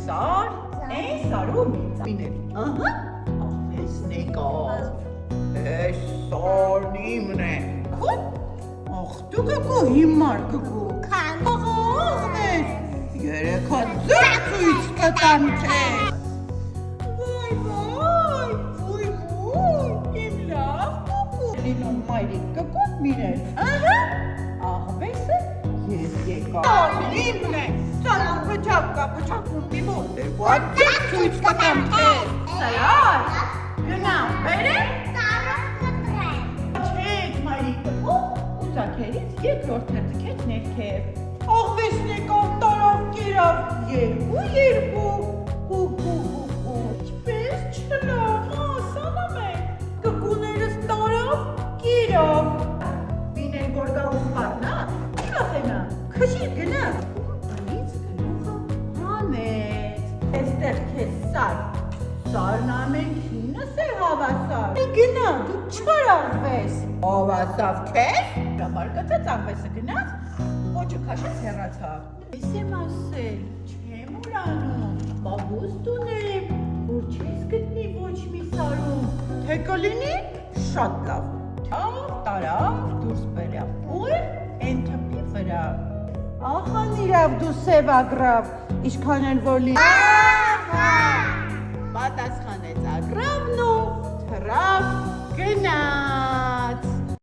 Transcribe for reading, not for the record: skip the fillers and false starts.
Sar, sarım. Bine. Aha. Esneko. Sonimne. Kut. Tu kako himar kako. Kan. Ahmet. Yere kazık katam te. Vay vay. Uy uy. İmlaf kako. Lino mayrik kako mine. Aha. Ahmet'se yezgeka. Sonimne. Sana bıçak bir bolde. What? Tuğç katam te. Sayar. Günah bere. Uzakeriz երկրորդը քեջ ներքև աղվեսնեկով տարավ կերավ երկու ինչպես չլավ հասանում է կկուներս տարավ կերավ բինել որ գա ուխպարնա չախենա քշիր գնա անից գնողը հանեց էստեղ քեզ սարն ամեն քինս է հավասար գնա դու չարավես Հավասավ քեզ Ժամարկացած աղվեսը գնաց, ոչը քաշեց հեռացավ Ես եմ ասել, չեմ ուրանում, բաբուստ ունեմ, որ չես գտնի ոչ մի սարում Թե կլինի, շատ լավ Տարավ, դուրս բերավ Ուր, են թպի վրա Ախան իրավ դու սևագրավ, իշքան են որ լի Պատասխանեց ագրավն ու թրավ գնա